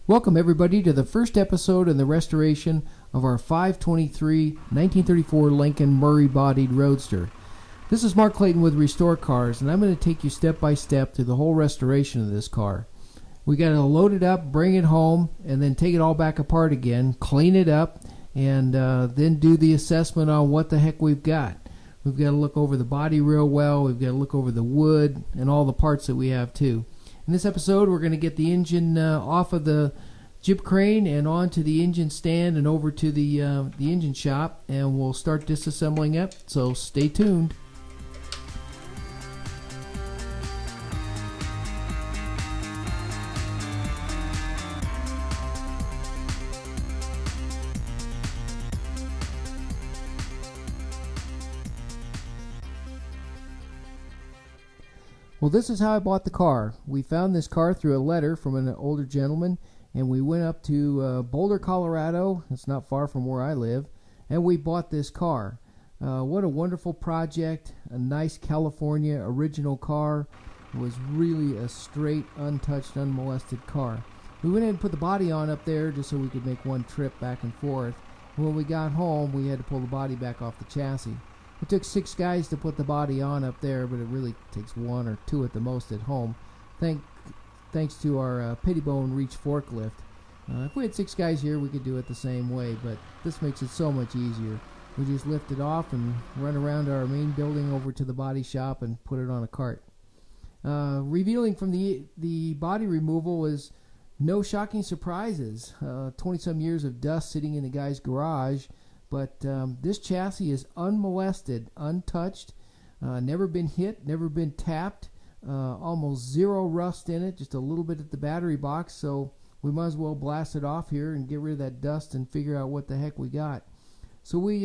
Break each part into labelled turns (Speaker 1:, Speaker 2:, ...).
Speaker 1: Welcome everybody to the first episode in the restoration of our 523 1934 Lincoln Murray-bodied Roadster. This is Mark Clayton with Restore Cars, and I'm going to take you step by step through the whole restoration of this car. We got to load it up, bring it home, and then take it all back apart again, clean it up, and then do the assessment on what the heck we've got. We've got to look over the body real well, we've got to look over the wood, and all the parts that we have too. In this episode, we're going to get the engine off of the jib crane and onto the engine stand and over to the engine shop, and we'll start disassembling it, so stay tuned. Well, this is how I bought the car. We found this car through a letter from an older gentleman, and we went up to Boulder, Colorado. It's not far from where I live, and we bought this car. What a wonderful project, a nice California original car. It was really a straight, untouched, unmolested car. We went in and put the body on up there just so we could make one trip back and forth. When we got home, we had to pull the body back off the chassis. It took 6 guys to put the body on up there, but it really takes 1 or 2 at the most at home. Thanks to our Pettibone reach forklift. If we had 6 guys here, we could do it the same way, but this makes it so much easier. We just lift it off and run around our main building over to the body shop and put it on a cart. Revealing from the body removal is no shocking surprises. 20-some years of dust sitting in the guy's garage. But this chassis is unmolested, untouched, never been hit, never been tapped, almost zero rust in it, just a little bit at the battery box, so we might as well blast it off here and get rid of that dust and figure out what the heck we got. So we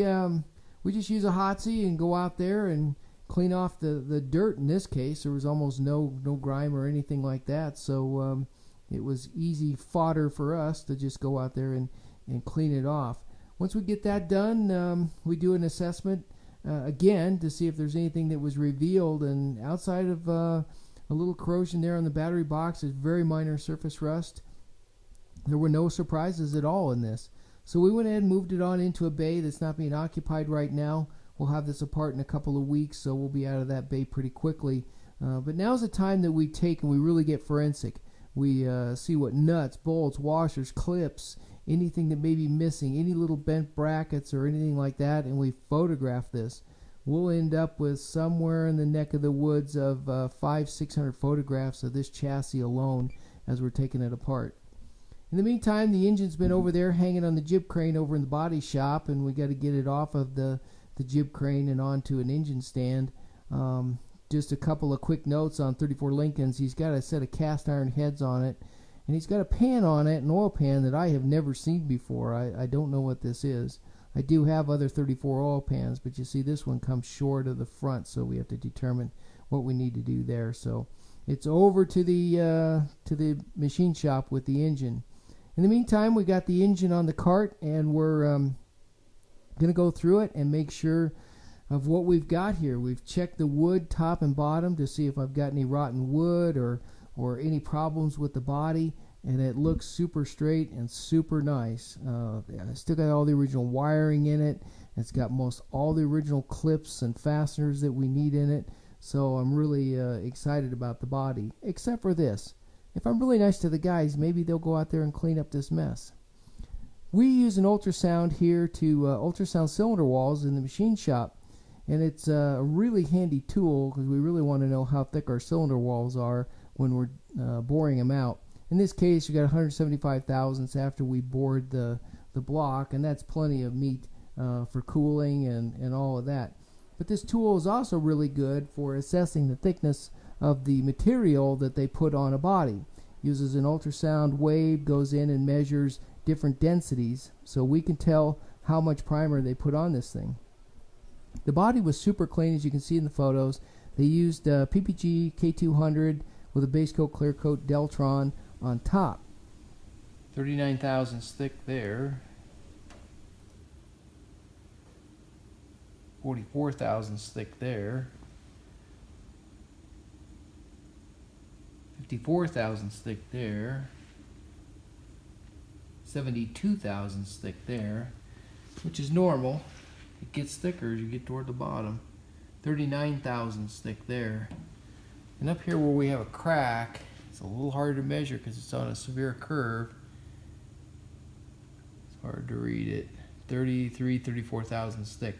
Speaker 1: just use a Hotsy and go out there and clean off the dirt. In this case, there was almost no grime or anything like that, so it was easy fodder for us to just go out there and clean it off. Once we get that done, we do an assessment again to see if there's anything that was revealed, and outside of a little corrosion there on the battery box, is very minor surface rust. There were no surprises at all in this. So we went ahead and moved it on into a bay that's not being occupied right now. We'll have this apart in a couple of weeks, so we'll be out of that bay pretty quickly. But now's the time that we take and we really get forensic. We see what nuts, bolts, washers, clips, anything that may be missing, any little bent brackets or anything like that, and we photograph this. We'll end up with somewhere in the neck of the woods of 500-600 photographs of this chassis alone as we're taking it apart. In the meantime, the engine's been over there hanging on the jib crane over in the body shop, and we got to get it off of the jib crane and onto an engine stand. Just a couple of quick notes on 34 Lincolns. He's got a set of cast iron heads on it, and he's got a pan on it, an oil pan that I have never seen before. I don't know what this is. I do have other 34 oil pans, but you see this one comes short of the front, so we have to determine what we need to do there. So it's over to the machine shop with the engine. In the meantime, we got the engine on the cart, and we're going to go through it and make sure of what we've got here. We've checked the wood top and bottom to see if I've got any rotten wood or any problems with the body, and it looks super straight and super nice. I still got all the original wiring in it. It's got most all the original clips and fasteners that we need in it, so I'm really excited about the body, except for this. If I'm really nice to the guys, maybe they'll go out there and clean up this mess. We use an ultrasound here to ultrasound cylinder walls in the machine shop, and it's a really handy tool because we really want to know how thick our cylinder walls are when we're boring them out. In this case, you got 175 thousandths after we bored the block, and that's plenty of meat for cooling and all of that. But this tool is also really good for assessing the thickness of the material that they put on a body. Uses an ultrasound wave, goes in and measures different densities, so we can tell how much primer they put on this thing. The body was super clean, as you can see in the photos. They used PPG K200 with a base coat clear coat Deltron on top. 39 thousandths thick there. 44 thousandths thick there. 54 thousandths thick there. 72 thousandths thick there, which is normal. It gets thicker as you get toward the bottom. 39 thousandths thick there. And up here where we have a crack, it's a little harder to measure because it's on a severe curve. It's hard to read it. 33, 34 thousandths thick.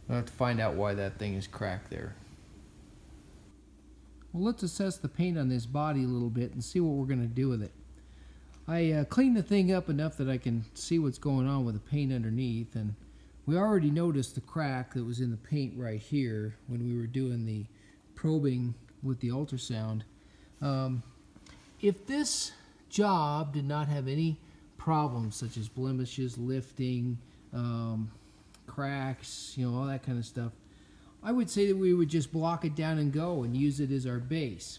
Speaker 1: I'll have to find out why that thing is cracked there. Well, let's assess the paint on this body a little bit and see what we're going to do with it. I cleaned the thing up enough that I can see what's going on with the paint underneath, and we already noticed the crack that was in the paint right here when we were doing the probing with the ultrasound. If this job did not have any problems such as blemishes, lifting, cracks, you know, all that kind of stuff, I would say that we would just block it down and go and use it as our base.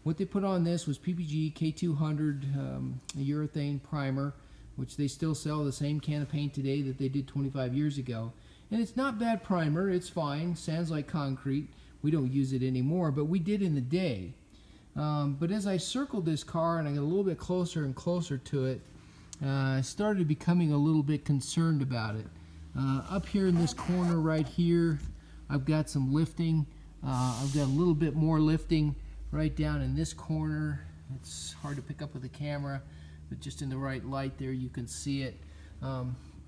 Speaker 1: What they put on this was PPG K200 urethane primer, which they still sell the same can of paint today that they did 25 years ago. And it's not bad primer, it's fine, sounds like concrete. We don't use it anymore, but we did in the day. But as I circled this car and I got a little bit closer and closer to it, I started becoming a little bit concerned about it. Up here in this corner right here, I've got some lifting. I've got a little bit more lifting right down in this corner. It's hard to pick up with the camera, but just in the right light there you can see it.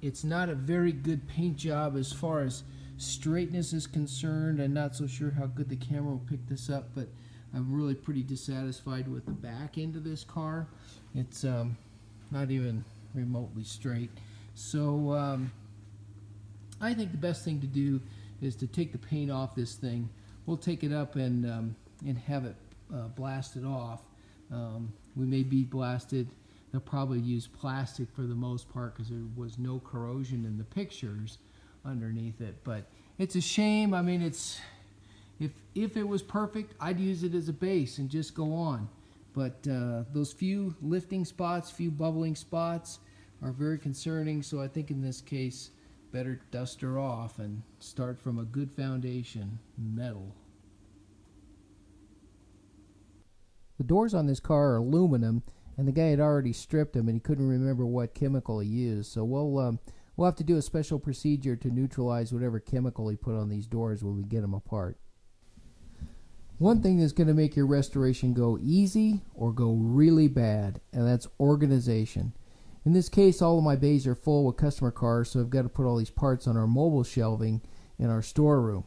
Speaker 1: It's not a very good paint job as far as straightness is concerned. I'm not so sure how good the camera will pick this up, but I'm really pretty dissatisfied with the back end of this car. It's not even remotely straight. So I think the best thing to do is to take the paint off this thing. We'll take it up and have it blasted off. We may be blasted. They'll probably use plastic for the most part because there was no corrosion in the pictures underneath it. But it's a shame. I mean, it's if it was perfect, I'd use it as a base and just go on. But those few lifting spots, few bubbling spots are very concerning. So I think in this case, better dust her off and start from a good foundation, metal. The doors on this car are aluminum, and the guy had already stripped them and he couldn't remember what chemical he used. So we'll have to do a special procedure to neutralize whatever chemical he put on these doors when we get them apart. One thing that's going to make your restoration go easy or go really bad, and that's organization. In this case, all of my bays are full with customer cars, so I've got to put all these parts on our mobile shelving in our storeroom.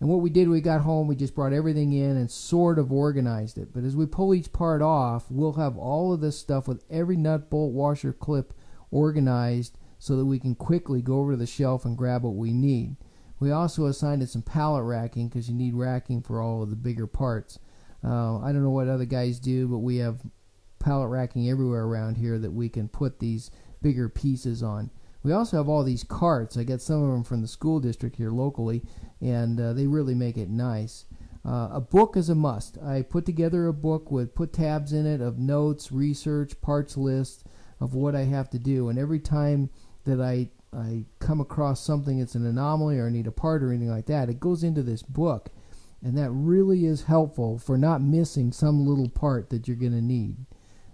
Speaker 1: And what we did when we got home, we just brought everything in and sort of organized it. But as we pull each part off, we'll have all of this stuff with every nut, bolt, washer, clip organized so that we can quickly go over to the shelf and grab what we need. We also assigned it some pallet racking because you need racking for all of the bigger parts. I don't know what other guys do, but we have pallet racking everywhere around here that we can put these bigger pieces on. We also have all these carts. I got some of them from the school district here locally, and they really make it nice. A book is a must. I put together a book with put tabs in it of notes, research, parts list of what I have to do, and every time that I come across something that's an anomaly or I need a part or anything like that, it goes into this book, and that really is helpful for not missing some little part that you're going to need.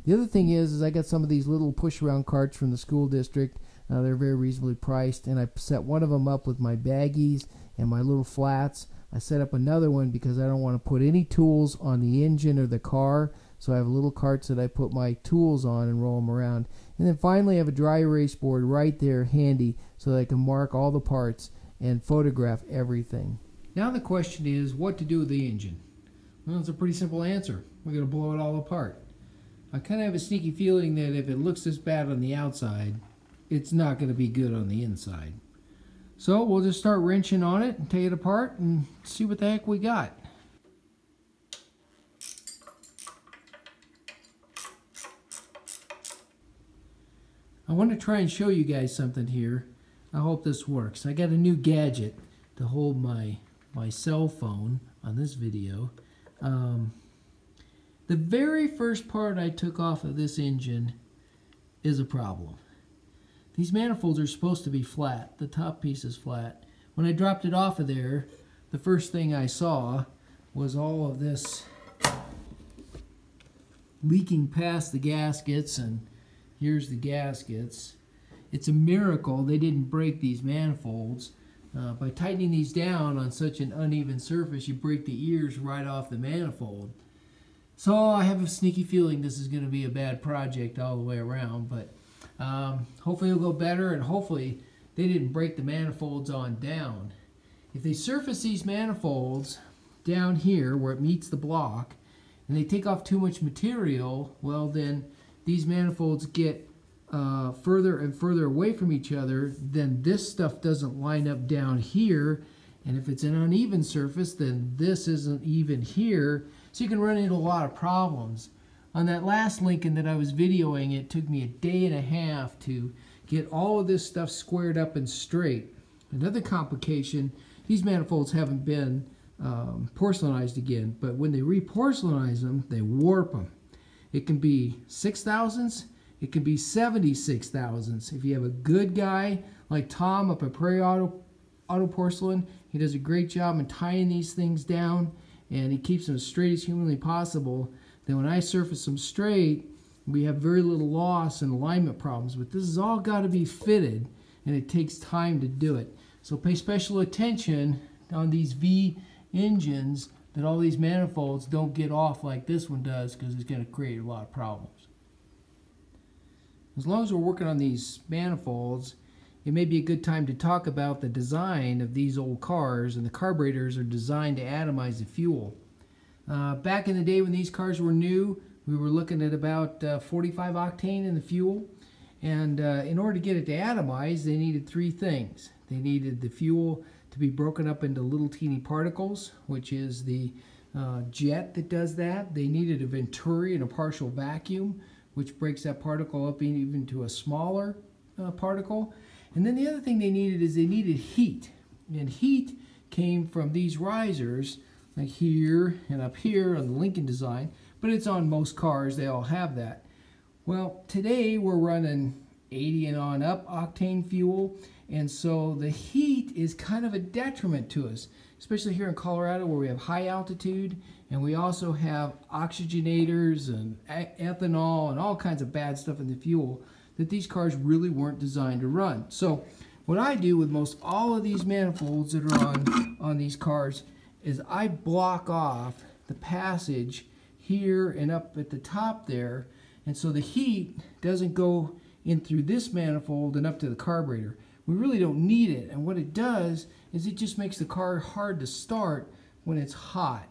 Speaker 1: The other thing is I got some of these little push-around carts from the school district. They're very reasonably priced, and I set one of them up with my baggies and my little flats. I set up another one because I don't want to put any tools on the engine or the car, so I have little carts that I put my tools on and roll them around. And then finally I have a dry erase board right there handy so that I can mark all the parts and photograph everything. Now the question is what to do with the engine. Well, it's a pretty simple answer. We're going to blow it all apart. I kind of have a sneaky feeling that if it looks this bad on the outside, it's not going to be good on the inside. So we'll just start wrenching on it and take it apart and see what the heck we got. I want to try and show you guys something here. I hope this works. I got a new gadget to hold my cell phone on this video. The very first part I took off of this engine is a problem. These manifolds are supposed to be flat. The top piece is flat. When I dropped it off of there, the first thing I saw was all of this leaking past the gaskets, and Here's the gaskets. It's a miracle they didn't break these manifolds. By tightening these down on such an uneven surface, you break the ears right off the manifold. So I have a sneaky feeling this is going to be a bad project all the way around, but hopefully it'll go better, and hopefully they didn't break the manifolds on down. If they surface these manifolds down here where it meets the block, and they take off too much material, well then these manifolds get further and further away from each other, then this stuff doesn't line up down here, and if it's an uneven surface, then this isn't even here, so you can run into a lot of problems. On that last Lincoln that I was videoing, it took me a day and a half to get all of this stuff squared up and straight. Another complication, these manifolds haven't been porcelainized again, but when they re-porcelainize them, they warp them. It can be 6/1000ths, it can be 76/1000ths. If you have a good guy like Tom up at Prairie Auto Porcelain, he does a great job in tying these things down, and he keeps them as straight as humanly possible. Then when I surface them straight, we have very little loss and alignment problems. But this has all got to be fitted, and it takes time to do it. So pay special attention on these V engines that all these manifolds don't get off like this one does, because it's going to create a lot of problems. As long as we're working on these manifolds, it may be a good time to talk about the design of these old cars, and the carburetors are designed to atomize the fuel. Back in the day when these cars were new, we were looking at about 45 octane in the fuel, and in order to get it to atomize, they needed three things. They needed the fuel to be broken up into little teeny particles, which is the jet that does that. They needed a venturi and a partial vacuum, which breaks that particle up even to a smaller particle. And then the other thing they needed is they needed heat. And heat came from these risers, like here and up here on the Lincoln design, but it's on most cars, they all have that. Well, today we're running 80 and on up octane fuel, and so the heat is kind of a detriment to us, especially here in Colorado where we have high altitude, and we also have oxygenators and ethanol and all kinds of bad stuff in the fuel that these cars really weren't designed to run. So what I do with most all of these manifolds that are on these cars is I block off the passage here and up at the top there, and so the heat doesn't go in through this manifold and up to the carburetor. We really don't need it, and what it does is it just makes the car hard to start when it's hot.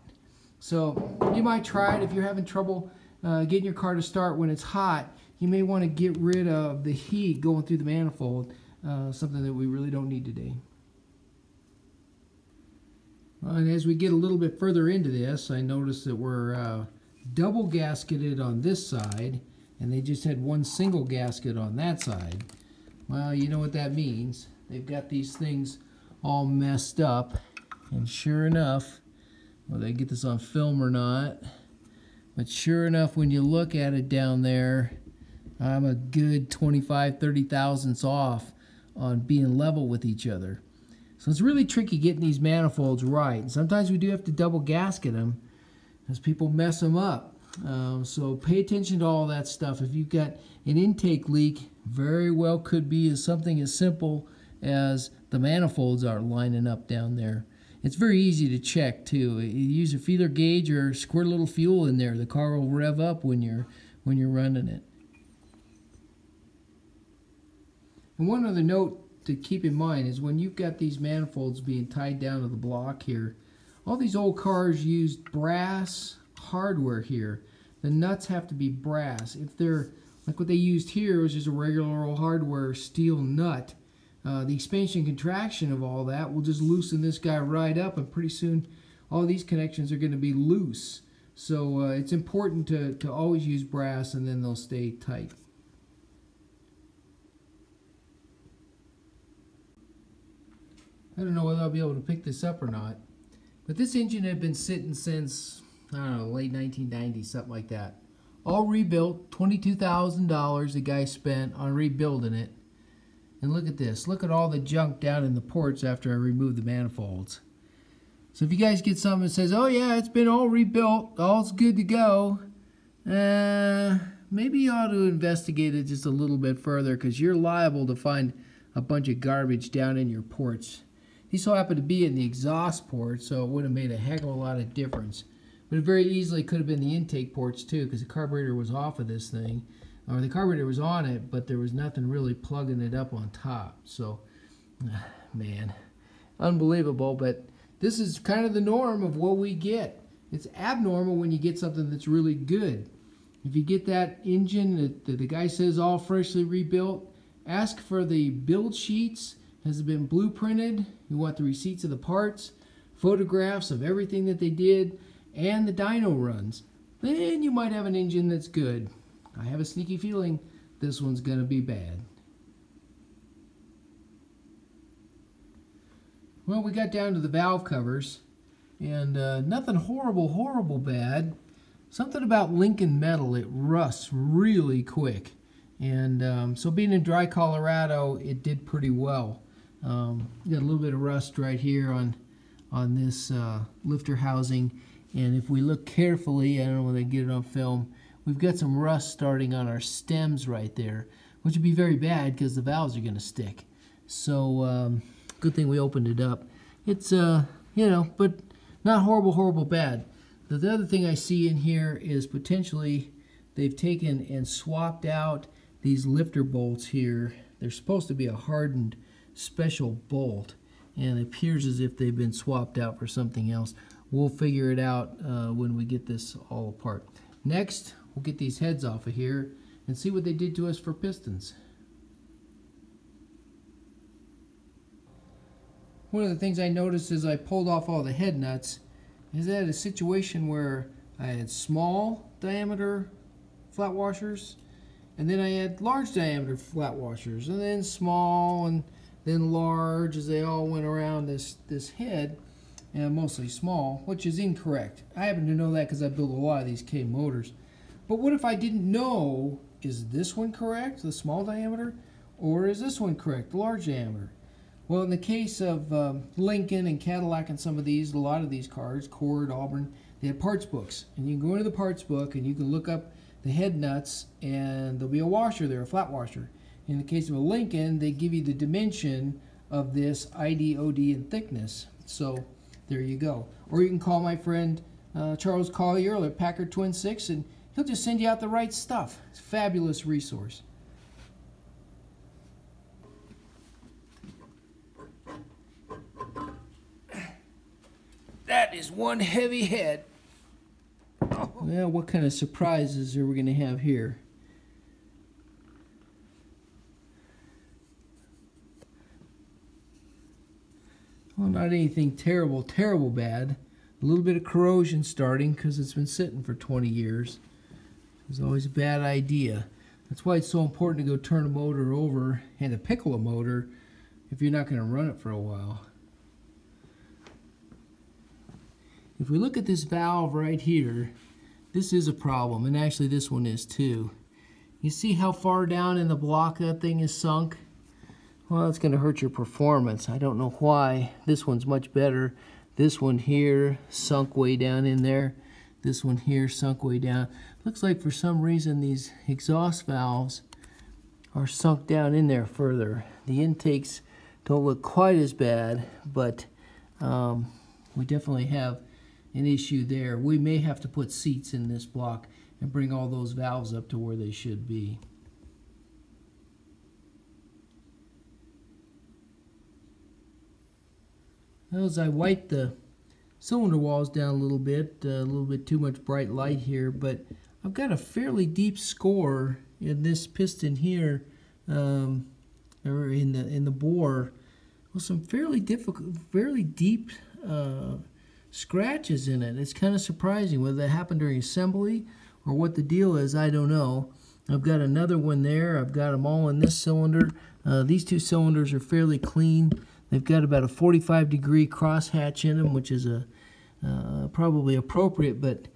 Speaker 1: So you might try it if you're having trouble getting your car to start when it's hot. You may want to get rid of the heat going through the manifold, something that we really don't need today. And as we get a little bit further into this, I noticed that we're double gasketed on this side, and they just had one single gasket on that side. Well, you know what that means. They've got these things all messed up, and sure enough, whether I get this on film or not, but sure enough, when you look at it down there, I'm a good 25-30 thousandths off on being level with each other. So it's really tricky getting these manifolds right. And sometimes we do have to double gasket them as people mess them up. So pay attention to all that stuff. If you've got an intake leak, very well could be as something as simple as the manifolds are lining up down there. It's very easy to check too. You use a feeler gauge or squirt a little fuel in there. The car will rev up when you're running it. And one other note to keep in mind is when you've got these manifolds being tied down to the block here, all these old cars used brass hardware here. The nuts have to be brass. If they're like what they used here, which is a regular old hardware steel nut, the expansion and contraction of all that will just loosen this guy right up, and pretty soon all these connections are going to be loose. So it's important to always use brass, and then they'll stay tight. I don't know whether I'll be able to pick this up or not, but this engine had been sitting since, I don't know, late 1990s, something like that. All rebuilt, $22,000 the guy spent on rebuilding it. And look at this. Look at all the junk down in the ports after I removed the manifolds. So if you guys get something that says, oh yeah, it's been all rebuilt, all's good to go, maybe you ought to investigate it just a little bit further, because you're liable to find a bunch of garbage down in your ports. These so happen to be in the exhaust port, so it would have made a heck of a lot of difference. But it very easily could have been the intake ports too, because the carburetor was off of this thing. Or the carburetor was on it, but there was nothing really plugging it up on top. So, man, unbelievable. But this is kind of the norm of what we get. It's abnormal when you get something that's really good. If you get that engine that the guy says all freshly rebuilt, ask for the build sheets. Has it been blueprinted? You want the receipts of the parts, photographs of everything that they did, and the dyno runs. Then you might have an engine that's good. I have a sneaky feeling this one's going to be bad. Well, we got down to the valve covers, and nothing horrible bad. Something about Lincoln metal, it rusts really quick. And so being in dry Colorado, it did pretty well. Got a little bit of rust right here on this lifter housing. And if we look carefully, I don't know whether I can get it on film, we've got some rust starting on our stems right there, which would be very bad because the valves are going to stick. So good thing we opened it up. It's, you know, but not horrible bad. The other thing I see in here is potentially they've taken and swapped out these lifter bolts here. They're supposed to be a hardened special bolt, and it appears as if they've been swapped out for something else. We'll figure it out when we get this all apart. Next, we'll get these heads off of here and see what they did to us for pistons. One of the things I noticed as I pulled off all the head nuts is I had a situation where I had small diameter flat washers, and then I had large diameter flat washers, and then small, and then large, as they all went around this head, and mostly small, which is incorrect. I happen to know that because I build a lot of these K motors. But what if I didn't know, is this one correct, the small diameter, or is this one correct, the large diameter? Well, in the case of Lincoln and Cadillac and some of these, a lot of these cars, Cord, Auburn, they have parts books. And you can go into the parts book and you can look up the head nuts, and there'll be a washer there, a flat washer. In the case of a Lincoln, they give you the dimension of this ID, OD, and thickness. So there you go. Or you can call my friend Charles Collier at Packard Twin 6, and he'll just send you out the right stuff. It's a fabulous resource. That is one heavy head. Well, what kind of surprises are we going to have here? Well, not anything terrible bad. A little bit of corrosion starting because it's been sitting for 20 years. It's always a bad idea. That's why it's so important to go turn a motor over and to pickle a motor if you're not going to run it for a while. If we look at this valve right here, this is a problem, and actually this one is too. You see how far down in the block that thing is sunk? Well, it's going to hurt your performance. I don't know why. This one's much better. This one here sunk way down in there. This one here sunk way down. Looks like for some reason these exhaust valves are sunk down in there further. The intakes don't look quite as bad, but we definitely have an issue there. We may have to put seats in this block and bring all those valves up to where they should be. Now, as I wipe the cylinder walls down a little bit too much bright light here, but I've got a fairly deep score in this piston here, or in the bore, with some fairly deep scratches in it. It's kind of surprising whether that happened during assembly or what the deal is. I don't know. I've got another one there. I've got them all in this cylinder. These two cylinders are fairly clean. They've got about a 45-degree crosshatch in them, which is probably appropriate, but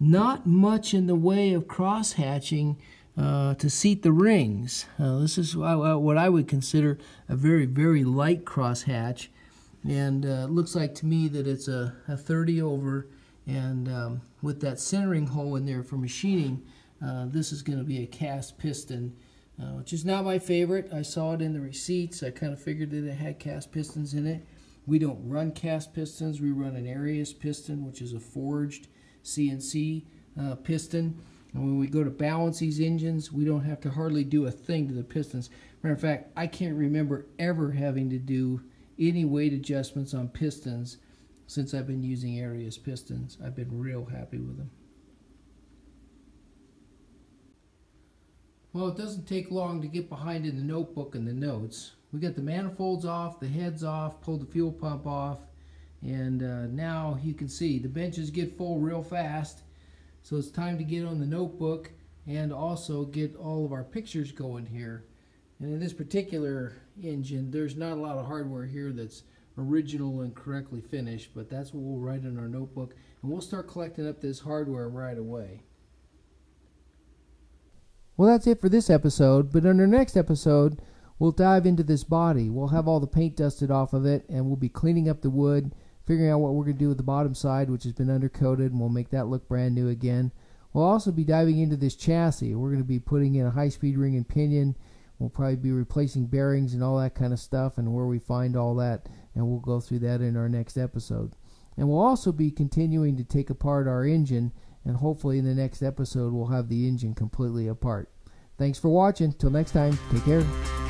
Speaker 1: not much in the way of crosshatching to seat the rings. This is what I would consider a very light crosshatch, and it looks like to me that it's a 30 over, and with that centering hole in there for machining, This is going to be a cast piston, which is not my favorite. I saw it in the receipts. I kind of figured that it had cast pistons in it. We don't run cast pistons. We run an Arius piston, which is a forged CNC piston. And when we go to balance these engines, we don't have to hardly do a thing to the pistons. Matter of fact, I can't remember ever having to do any weight adjustments on pistons since I've been using Arius pistons. I've been real happy with them. Well, it doesn't take long to get behind in the notebook and the notes. We got the manifolds off, the heads off, pulled the fuel pump off, and now you can see the benches get full real fast. So it's time to get on the notebook and also get all of our pictures going here. And in this particular engine, there's not a lot of hardware here that's original and correctly finished, but that's what we'll write in our notebook, and we'll start collecting up this hardware right away. Well, that's it for this episode, but in our next episode, we'll dive into this body. We'll have all the paint dusted off of it, and we'll be cleaning up the wood, figuring out what we're going to do with the bottom side, which has been undercoated, and we'll make that look brand new again. We'll also be diving into this chassis. We're going to be putting in a high-speed ring and pinion. We'll probably be replacing bearings and all that kind of stuff, and where we find all that, and we'll go through that in our next episode. And we'll also be continuing to take apart our engine, and hopefully in the next episode we'll have the engine completely apart. Thanks for watching. Till next time, take care.